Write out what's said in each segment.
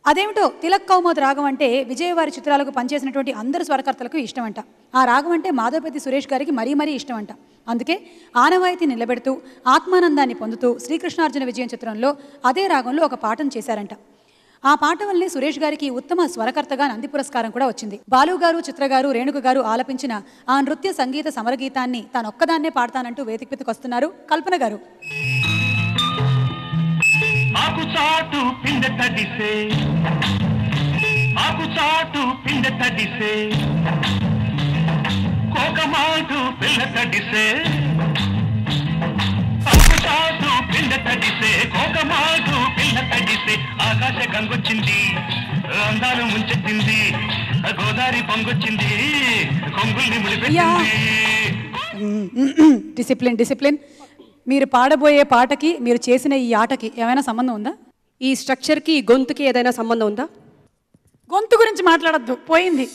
అదేమిటో తిలక్ కౌముద్ రాగం అంటే విజయవారి చిత్రాలకు పనిచేసినటువంటి అందరు స్వరకర్తలకు ఇష్టం అంట. ఆ రాగం అంటే మాధవపతి సురేష్ గారికి మరీ మరీ ఇష్టం అంట. అందుకే ఆనవాయితీ నిలబెడుతూ ఆత్మానందాన్ని పొందుతూ శ్రీకృష్ణార్జున విజయం చిత్రంలో అదే రాగంలో ఒక పాటను చేశారంట. ఆ పాట వల్లే సురేష్ గారికి ఉత్తమ స్వరకర్తగా నంది పురస్కారం కూడా వచ్చింది. బాలు గారు, చిత్ర గారు, రేణుక గారు ఆలపించిన ఆ నృత్య సంగీత సమరగీతాన్ని తానొక్కదాన్నే పాడతానంటూ వేదిక మీదకి వస్తున్నారు కల్పన గారు. ఆకుచాటు పిండ తడిసే, ఆకుచాటు పిండ తడిసే, కోకమాటు పిల్ల తడిసే, ఆకుచాటు పిండ తడిసే, కోకమాటు పిల్ల తడిసే, ఆకాశ గంగొచ్చింది, అందాలు ముంచెత్తింది, గోదావరి పొంగొచ్చింది, కొంగుల్ని ముడిపెట్టింది. Discipline discipline. మీరు పాడబోయే పాటకి మీరు చేసిన ఈ ఆటకి ఏమైనా సంబంధం ఉందా? ఈ స్ట్రక్చర్కి గొంతుకి ఏదైనా సంబంధం ఉందా? గొంతు గురించి మాట్లాడద్దు, పోయింది.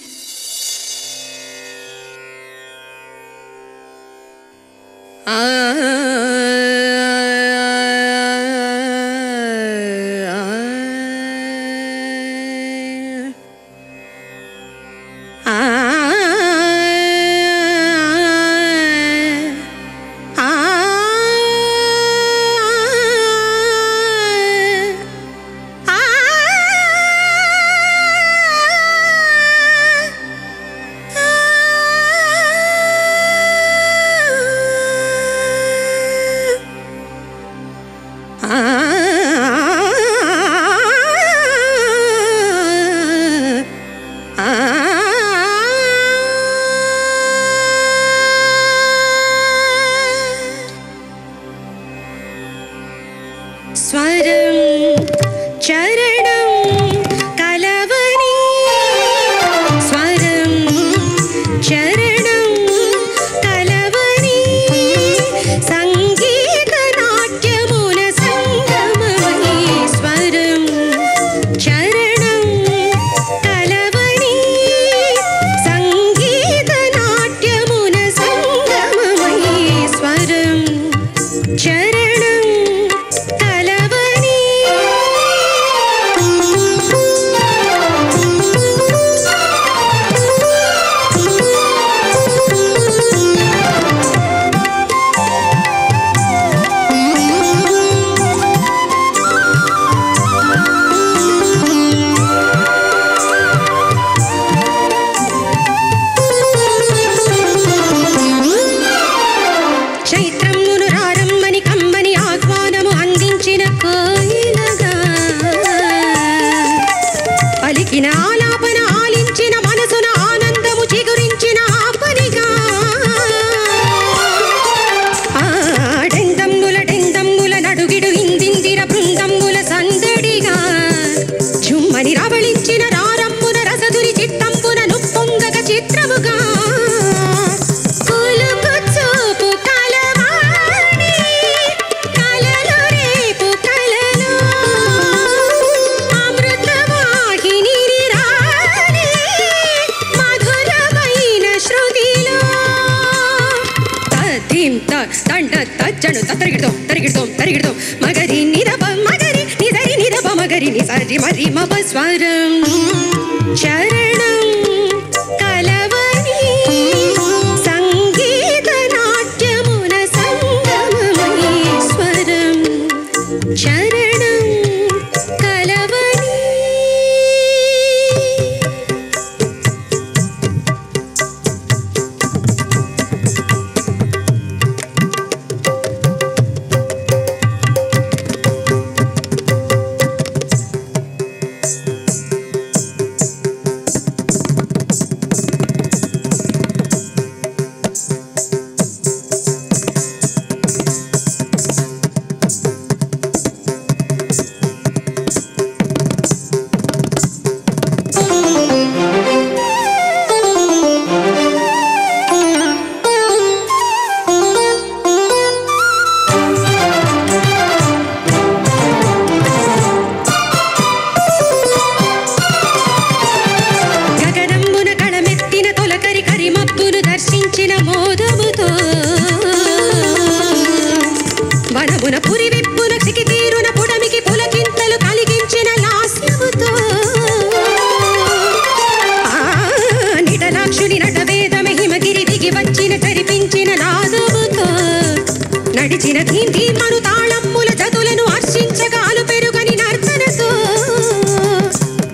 నడిచిన ధీంటి మను తాళమ్ముల జతులను హర్షించగాలు పెరుగని నర్తనతో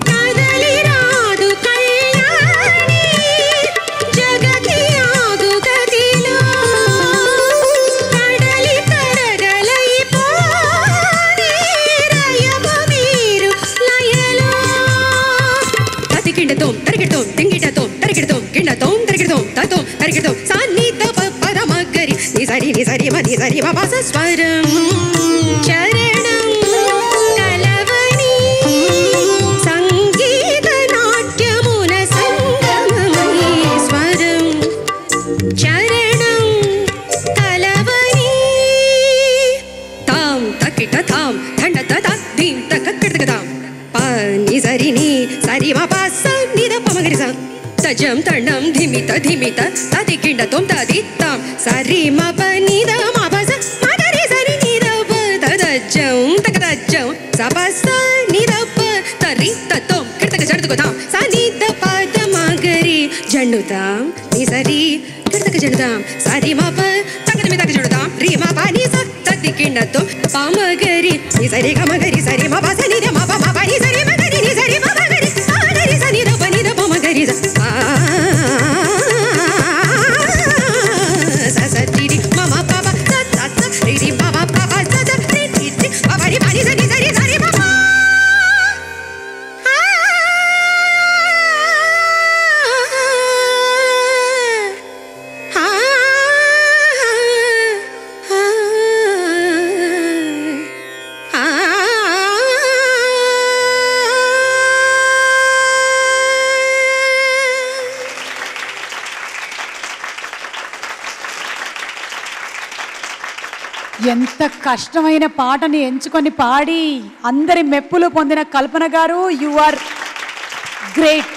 కదలి రాదు కళ్యాణి జగతి ఆగు గదిలో కడలి తరగలై పోని రయవ మీరు లయలో తతికిండతోం తరికిడతోం తింగిటతోం తరికిడతోం కిండతోం తరికిడతోం తతోం తరికిడతోం సాన్నిధ పరమగరి నిజరి నిజరి మ నిజరి మ పస స్వరం చరణం కలవని సంగీత నాట్యమున సంగమమై స్వరం చరణం కలవని తాం తకిట తాం దండ తత దీం తకక్కడతాం ప నిజరి ని సరి మ పస నిద పమగరి స తజం తణం ధిమిత ధిమిత తది కిండతోం తదిత్తాం సరి మ ప నిద మ పస మగరి సరి నిద ప తదజం తకదజం సపస నిద ప తరి తతోం కిడతక జడుతుకోతాం స నిద పద మగరి జన్నుతాం నిసరి కిడతక జడుతాం సరి మ ప తకదమి తక జడుతాం రి మ ప ని స తది కిండతోం పమగరి నిసరి గమగరి సరి మ పస నిద మ ప మ ప ని సరి మగరి ని సరి మ మగరి సాగరి స నిద ప నిద ప మగరి స ససతిరి మమ పప సత రి పప పప సత రి రి రి పప రి పని సరి సరి సరి పప ఎంత కష్టమైన పాటని ఎంచుకొని పాడి అందరి మెప్పులు పొందిన కల్పన గారు, యు ఆర్ గ్రేట్.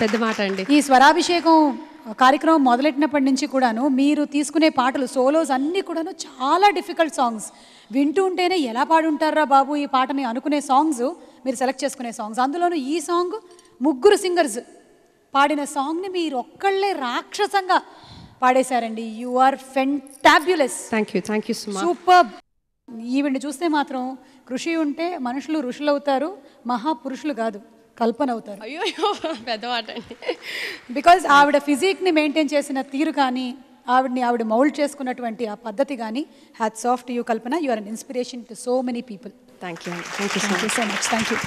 పెద్ద మాట అండి. ఈ స్వరాభిషేకం కార్యక్రమం మొదలెట్టినప్పటి నుంచి కూడాను మీరు తీసుకునే పాటలు సోలోస్ అన్నీ కూడాను చాలా డిఫికల్ట్ సాంగ్స్. వింటూ ఉంటేనే ఎలా పాడుంటారా బాబు ఈ పాటని అనుకునే సాంగ్స్ మీరు సెలెక్ట్ చేసుకునే సాంగ్స్. అందులోనూ ఈ సాంగ్ ముగ్గురు సింగర్స్ పాడిన సాంగ్ని మీరు ఒక్కళ్ళే రాక్షసంగా పాడేశారండి. You are fantabulous. Thank you so much. Super. ఈవిడ్ని చూస్తే మాత్రం కృషి ఉంటే మనుషులు ఋషులు అవుతారు, మహాపురుషులు కాదు కల్పన అవుతారు. అయ్యో పెద్ద మాట అండి. బికాజ్ ఆవిడ ఫిజిక్ని మెయింటైన్ చేసిన తీరు కానీ ఆవిడ మౌల్డ్ చేసుకున్నటువంటి ఆ పద్ధతి కానీ hats off to you Kalpana. You are an inspiration to so many people. Thank you so much. Thank you.